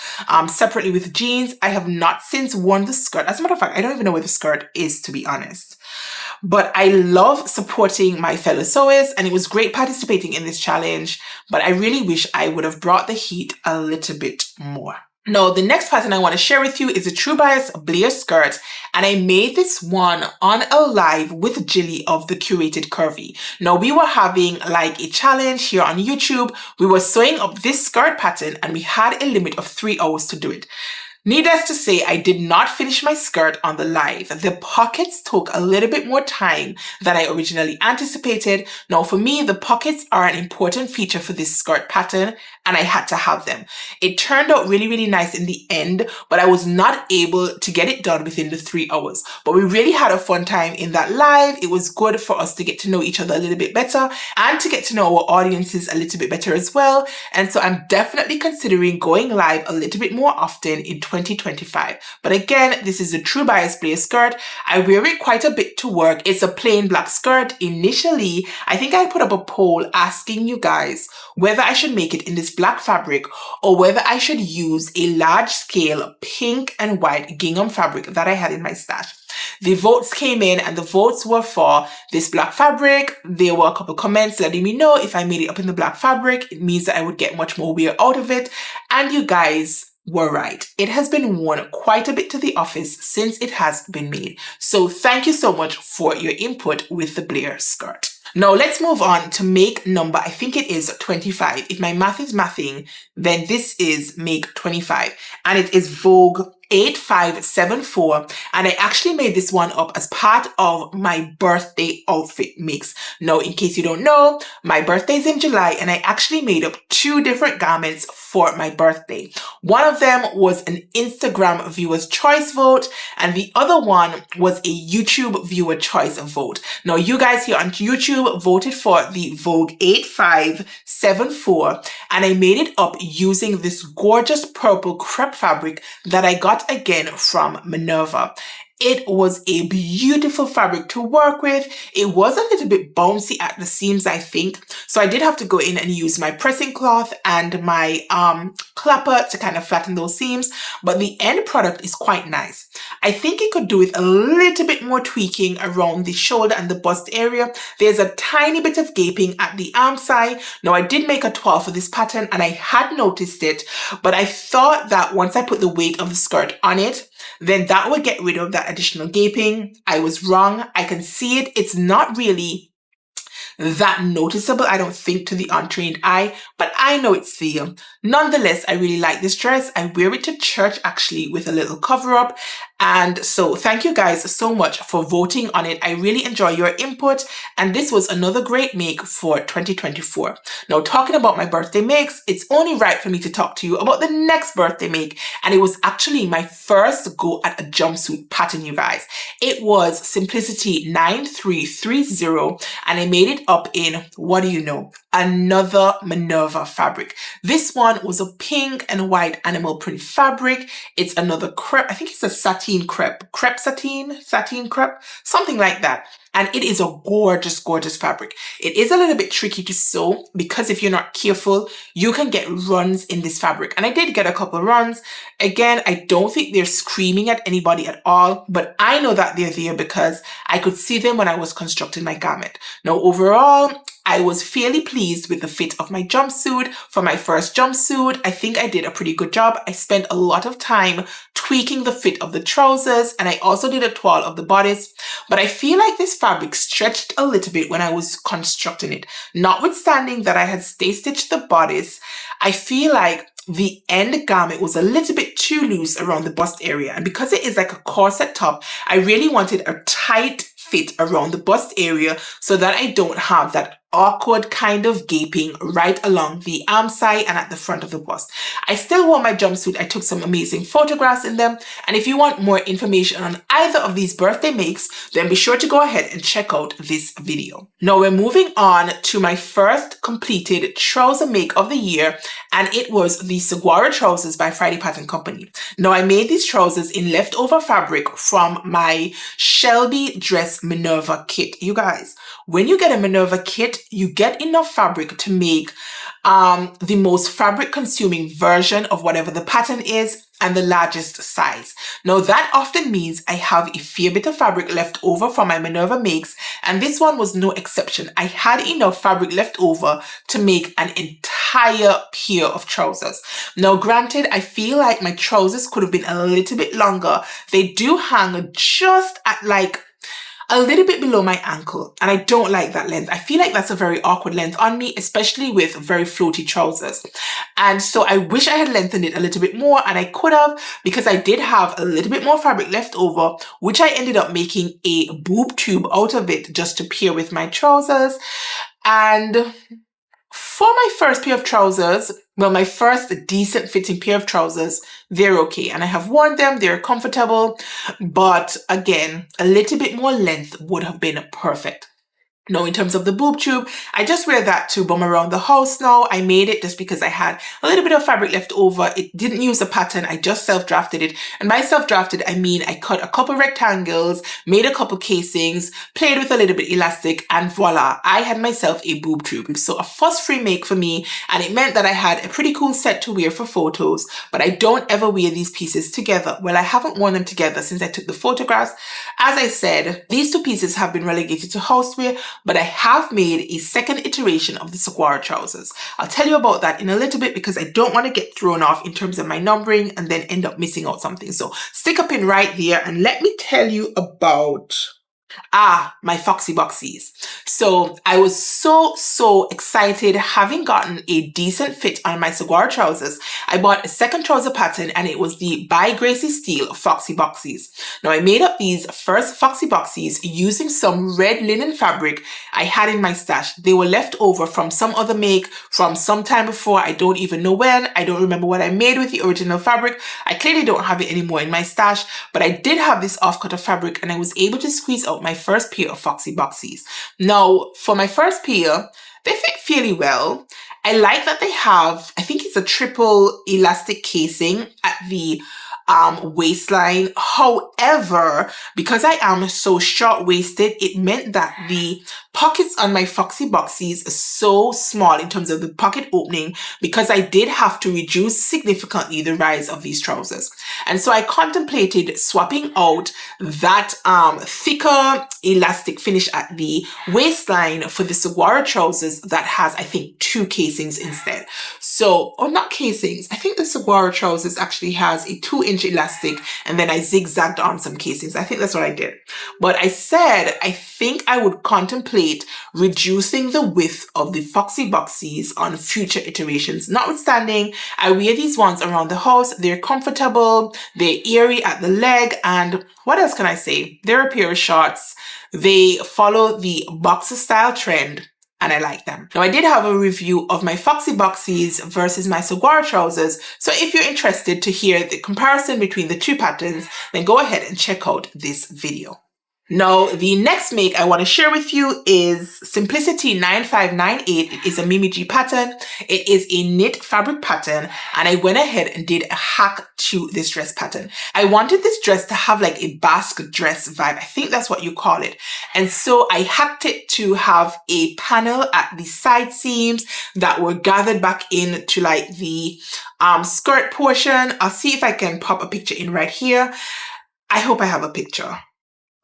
separately with jeans. I have not since worn the skirt. As a matter of fact, I don't even know where the skirt is, to be honest. But I love supporting my fellow sewers, and it was great participating in this challenge, but I really wish I would have brought the heat a little bit more. Now, the next pattern I want to share with you is a True Bias Blair skirt, and I made this one on a live with Jilly of the Curated Curvy. Now, we were having like a challenge here on YouTube. We were sewing up this skirt pattern and we had a limit of 3 hours to do it. Needless to say, I did not finish my skirt on the live. The pockets took a little bit more time than I originally anticipated. Now, for me, the pockets are an important feature for this skirt pattern, and I had to have them. It turned out really, really nice in the end, but I was not able to get it done within the 3 hours. But we really had a fun time in that live. It was good for us to get to know each other a little bit better and to get to know our audiences a little bit better as well. And so I'm definitely considering going live a little bit more often in 2025. But again, this is a True Bias Blair skirt. I wear it quite a bit to work. It's a plain black skirt. Initially, I think I put up a poll asking you guys whether I should make it in this black fabric or whether I should use a large scale pink and white gingham fabric that I had in my stash. The votes came in and the votes were for this black fabric. There were a couple comments letting me know if I made it up in the black fabric, it means that I would get much more wear out of it. And you guys were right. It has been worn quite a bit to the office since it has been made. So thank you so much for your input with the Blair skirt. Now let's move on to make number, I think it is 25. If my math is mathing, then this is make 25. And it is Vogue 8574, and I actually made this one up as part of my birthday outfit mix. Now, in case you don't know, my birthday is in July, and I actually made up 2 different garments for my birthday. One of them was an Instagram viewer's choice vote, and the other one was a YouTube viewer choice vote. Now, you guys here on YouTube voted for the Vogue 8574, and I made it up using this gorgeous purple crepe fabric that I got again from Minerva. It was a beautiful fabric to work with. It was a little bit bouncy at the seams, I think. So I did have to go in and use my pressing cloth and my clapper to kind of flatten those seams. But the end product is quite nice. I think it could do with a little bit more tweaking around the shoulder and the bust area. There's a tiny bit of gaping at the arm side. Now, I did make a 12 for this pattern and I had noticed it, but I thought that once I put the weight of the skirt on it, then that would get rid of that additional gaping. I was wrong. I can see it. It's not really that noticeable, I don't think, to the untrained eye, but I know it's there. Nonetheless, I really like this dress. I wear it to church actually with a little cover up. And so thank you guys so much for voting on it. I really enjoy your input. And this was another great make for 2024. Now, talking about my birthday makes, it's only right for me to talk to you about the next birthday make. And it was actually my first go at a jumpsuit pattern, you guys. It was Simplicity 9330, and I made it up in, what do you know, another Minerva fabric. This one was a pink and white animal print fabric. It's another crepe. I think it's a sateen crepe, sateen crepe, something like that. And it is a gorgeous, gorgeous fabric. It is a little bit tricky to sew because if you're not careful, you can get runs in this fabric. And I did get a couple of runs. Again, I don't think they're screaming at anybody at all, but I know that they're there because I could see them when I was constructing my garment. Now, overall, I was fairly pleased with the fit of my jumpsuit. For my first jumpsuit, I think I did a pretty good job. I spent a lot of time tweaking the fit of the trousers, and I also did a twirl of the bodice. But I feel like this fabric stretched a little bit when I was constructing it. Notwithstanding that I had stay stitched the bodice, I feel like the end garment was a little bit too loose around the bust area. And because it is like a corset top, I really wanted a tight fit around the bust area so that I don't have that awkward kind of gaping right along the arm side and at the front of the bust. I still wore my jumpsuit. I took some amazing photographs in them. And if you want more information on either of these birthday makes, then be sure to go ahead and check out this video. Now we're moving on to my first completed trouser make of the year, and it was the Saguaro trousers by Friday Pattern Company. Now I made these trousers in leftover fabric from my Shelby Dress Minerva kit. You guys, when you get a Minerva kit, you get enough fabric to make the most fabric consuming version of whatever the pattern is and the largest size. Now that often means I have a fair bit of fabric left over from my Minerva makes, and this one was no exception. I had enough fabric left over to make an entire entire pair of trousers. Now, granted, I feel like my trousers could have been a little bit longer. They do hang just at like a little bit below my ankle, and I don't like that length. I feel like that's a very awkward length on me, especially with very floaty trousers. And so I wish I had lengthened it a little bit more, and I could have, because I did have a little bit more fabric left over, which I ended up making a boob tube out of it just to pair with my trousers. And for my first pair of trousers, well, my first decent fitting pair of trousers, they're okay. And I have worn them, they're comfortable. But again, a little bit more length would have been perfect. Now, in terms of the boob tube, I just wear that to bum around the house now. I made it just because I had a little bit of fabric left over. It didn't use a pattern. I just self-drafted it. And by self-drafted, I mean I cut a couple rectangles, made a couple casings, played with a little bit elastic, and voila, I had myself a boob tube. So a fuss-free make for me, and it meant that I had a pretty cool set to wear for photos, but I don't ever wear these pieces together. Well, I haven't worn them together since I took the photographs. As I said, these two pieces have been relegated to housewear, but I have made a second iteration of the saguaro trousers. I'll tell you about that in a little bit because I don't want to get thrown off in terms of my numbering and then end up missing out something. So stick up in right there and let me tell you about my Foxy Boxies. So I was so excited having gotten a decent fit on my saguaro trousers. I bought a second trouser pattern and it was the by Gracie Steele Foxy Boxies. Now I made up these first Foxy Boxies using some red linen fabric I had in my stash. They were left over from some other make from some time before. I don't even know when. I don't remember what I made with the original fabric. I clearly don't have it anymore in my stash, but I did have this offcut of fabric and I was able to squeeze out my first pair of Foxy Boxies. Now, for my first pair, they fit fairly well. I like that they have, I think it's a triple elastic casing at the waistline. However, because I am so short-waisted, it meant that the pockets on my Foxy Boxies are so small in terms of the pocket opening because I did have to reduce significantly the rise of these trousers. And so I contemplated swapping out that thicker elastic finish at the waistline for the saguaro trousers that has, I think, 2 casings instead. So, or not casings, I think the saguaro trousers actually has a 2-inch elastic and then I zigzagged on some casings. I think that's what I did. But I said, I think I would contemplate reducing the width of the Foxy Boxies on future iterations. Notwithstanding, I wear these ones around the house. They're comfortable, they're airy at the leg, and what else can I say? They're a pair of shorts. They follow the boxer style trend, and I like them. Now, I did have a review of my Foxy Boxies versus my saguaro trousers, so if you're interested to hear the comparison between the two patterns, then go ahead and check out this video. Now, the next make I want to share with you is Simplicity 9598. It is a Mimi G pattern. It is a knit fabric pattern, and I went ahead and did a hack to this dress pattern. I wanted this dress to have like a basque dress vibe. I think that's what you call it. And so I hacked it to have a panel at the side seams that were gathered back in to like the skirt portion. I'll see if I can pop a picture in right here. I hope I have a picture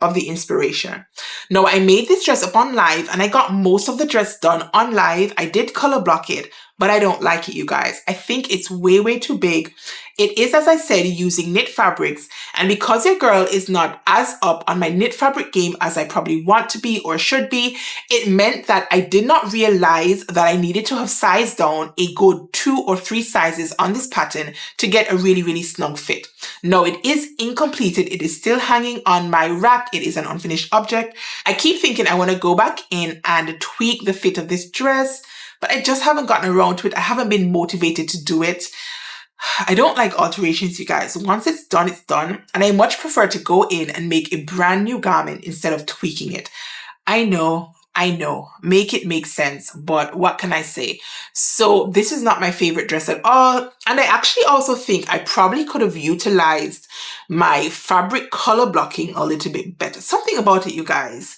of the inspiration. Now, I made this dress up on live and I got most of the dress done on live. I did color block it, but I don't like it, you guys. I think it's way too big. It is, as I said, using knit fabrics, and because your girl is not as up on my knit fabric game as I probably want to be or should be, it meant that I did not realize that I needed to have sized down a good 2 or 3 sizes on this pattern to get a really snug fit. No, it is incompleted. It is still hanging on my rack. It is an unfinished object. I keep thinking I want to go back in and tweak the fit of this dress, but I just haven't gotten around to it. I haven't been motivated to do it. I don't like alterations, you guys. Once it's done, and I much prefer to go in and make a brand new garment instead of tweaking it. I know, make it make sense, but what can I say? So this is not my favorite dress at all, and I actually also think I probably could have utilized my fabric color blocking a little bit better. Something about it, you guys.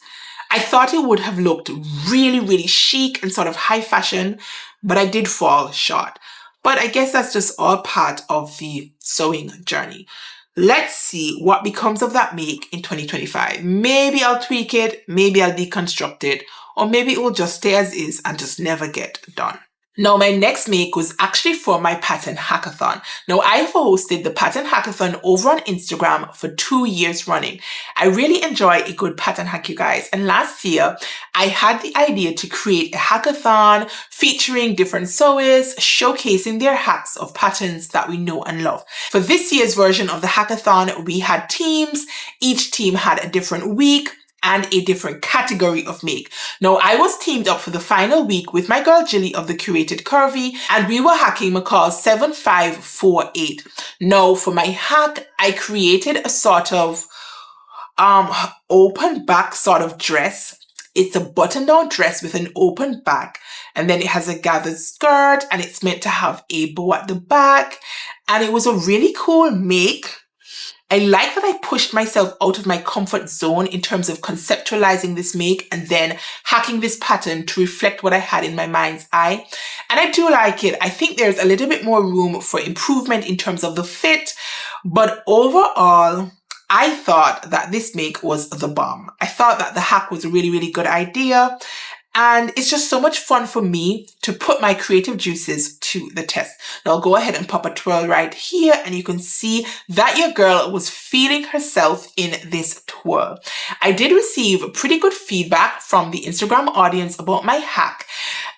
I thought it would have looked really chic and sort of high fashion, but I did fall short. But I guess that's just all part of the sewing journey. Let's see what becomes of that make in 2025. Maybe I'll tweak it, maybe I'll deconstruct it, or maybe it will just stay as is and just never get done. Now, my next make was actually for my pattern hackathon. Now, I have hosted the pattern hackathon over on Instagram for 2 years running. I really enjoy a good pattern hack, you guys. And last year, I had the idea to create a hackathon featuring different sewers, showcasing their hacks of patterns that we know and love. For this year's version of the hackathon, we had teams. Each team had a different week and a different category of make. Now, I was teamed up for the final week with my girl Jilly of the Curated Curvy, and we were hacking McCall's 7548. Now, for my hack, I created a sort of open back sort of dress. It's a button-down dress with an open back, and then it has a gathered skirt, and it's meant to have a bow at the back, and it was a really cool make. I like that I pushed myself out of my comfort zone in terms of conceptualizing this make and then hacking this pattern to reflect what I had in my mind's eye. And I do like it. I think there's a little bit more room for improvement in terms of the fit, but overall, I thought that this make was the bomb. I thought that the hack was a really, really good idea. And it's just so much fun for me to put my creative juices to the test. Now I'll go ahead and pop a twirl right here, and you can see that your girl was feeling herself in this twirl. I did receive pretty good feedback from the Instagram audience about my hack.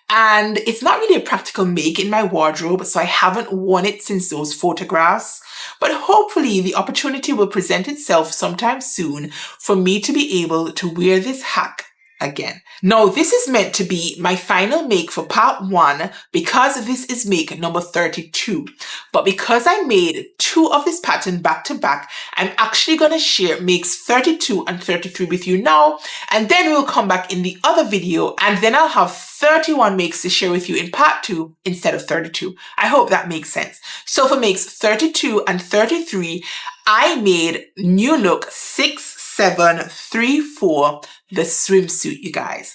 And it's not really a practical make in my wardrobe, so I haven't worn it since those photographs. But hopefully the opportunity will present itself sometime soon for me to be able to wear this hack again. Now, this is meant to be my final make for part 1 because this is make number 32. But because I made 2 of this pattern back to back, I'm actually going to share makes 32 and 33 with you now. And then we'll come back in the other video, and then I'll have 31 makes to share with you in part 2 instead of 32. I hope that makes sense. So for makes 32 and 33, I made new look 6734, the swimsuit, you guys.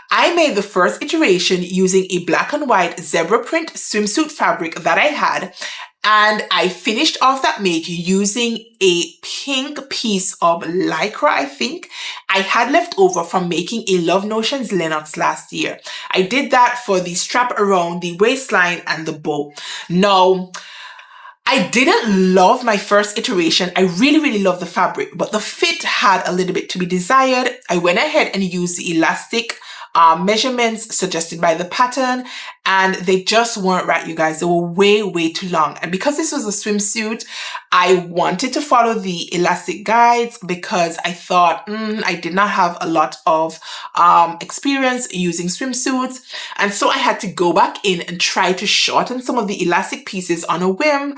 I made the first iteration using a black and white zebra print swimsuit fabric that I had, and I finished off that make using a pink piece of lycra, I think I had left over from making a Love Notions Lennox last year. I did that for the strap around the waistline and the bow. Now, I didn't love my first iteration. I really, really love the fabric, but the fit had a little bit to be desired. I went ahead and used the elastic measurements suggested by the pattern, and they just weren't right, you guys. They were way, way too long. And because this was a swimsuit, I wanted to follow the elastic guides because I thought I did not have a lot of experience using swimsuits. And so I had to go back in and try to shorten some of the elastic pieces on a whim.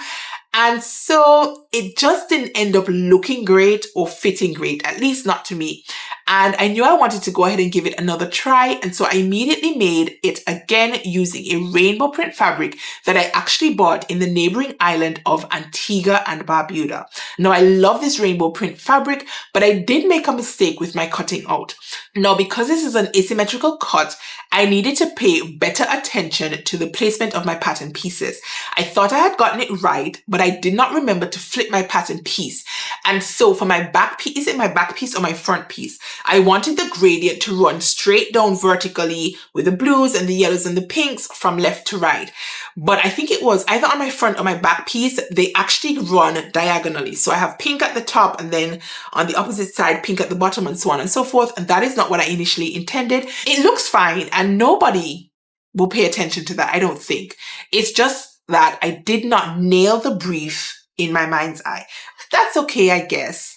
And so it just didn't end up looking great or fitting great, at least not to me. And I knew I wanted to go ahead and give it another try. And so I immediately made it again using a rainbow print fabric that I actually bought in the neighboring island of Antigua and Barbuda. Now, I love this rainbow print fabric, but I did make a mistake with my cutting out. Now, because this is an asymmetrical cut, I needed to pay better attention to the placement of my pattern pieces. I thought I had gotten it right, but I did not remember to flip my pattern piece. And so for my back piece, is it my back piece or my front piece? I wanted the gradient to run straight down vertically with the blues and the yellows and the pinks from left to right. But I think it was either on my front or my back piece, they actually run diagonally. So I have pink at the top and then on the opposite side, pink at the bottom and so on and so forth. And that is not what I initially intended. It looks fine and nobody will pay attention to that, I don't think. It's just that I did not nail the brief in my mind's eye. That's okay, I guess.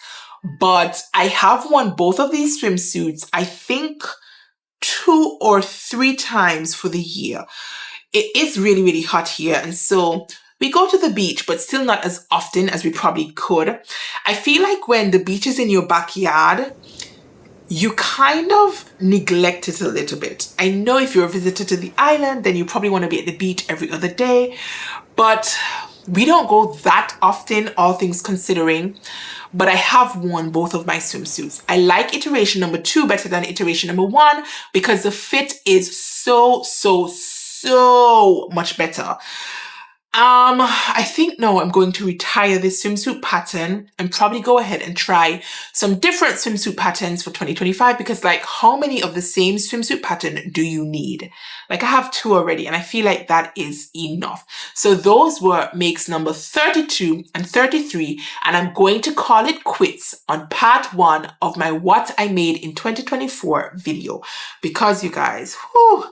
But I have worn both of these swimsuits, I think 2 or 3 times for the year. It is really, really hot here. And so we go to the beach, but still not as often as we probably could. I feel like when the beach is in your backyard, you kind of neglect it a little bit. I know if you're a visitor to the island, then you probably want to be at the beach every other day, but we don't go that often, all things considering. But I have worn both of my swimsuits. I like iteration number 2 better than iteration number 1 because the fit is so much better. I think no, I'm going to retire this swimsuit pattern and probably go ahead and try some different swimsuit patterns for 2025 because like how many of the same swimsuit pattern do you need? Like I have 2 already and I feel like that is enough. So those were makes number 32 and 33 and I'm going to call it quits on part 1 of my what I made in 2024 video because you guys, whew,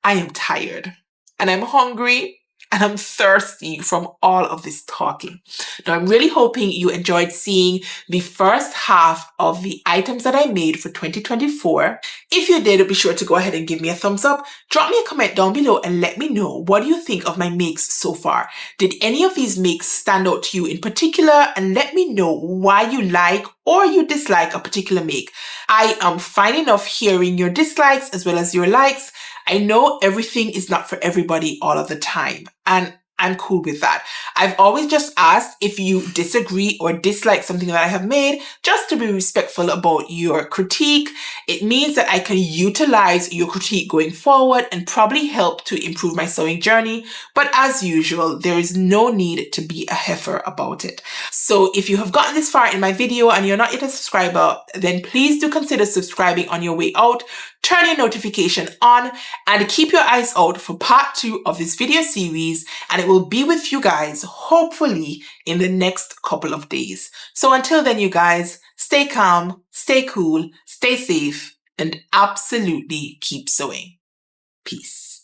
I am tired and I'm hungry and I'm thirsty from all of this talking. Now, I'm really hoping you enjoyed seeing the first half of the items that I made for 2024. If you did, be sure to go ahead and give me a thumbs up. Drop me a comment down below and let me know what do you think of my makes so far. Did any of these makes stand out to you in particular? And let me know why you like or you dislike a particular make. I am fine enough hearing your dislikes as well as your likes. I know everything is not for everybody all of the time, and I'm cool with that. I've always just asked if you disagree or dislike something that I have made, just to be respectful about your critique. It means that I can utilize your critique going forward and probably help to improve my sewing journey. But as usual, there is no need to be a heifer about it. So if you have gotten this far in my video and you're not yet a subscriber, then please do consider subscribing on your way out. Turn your notification on and keep your eyes out for part 2 of this video series, and it will be with you guys hopefully in the next couple of days. So until then, you guys, stay calm, stay cool, stay safe, and absolutely keep sewing. Peace.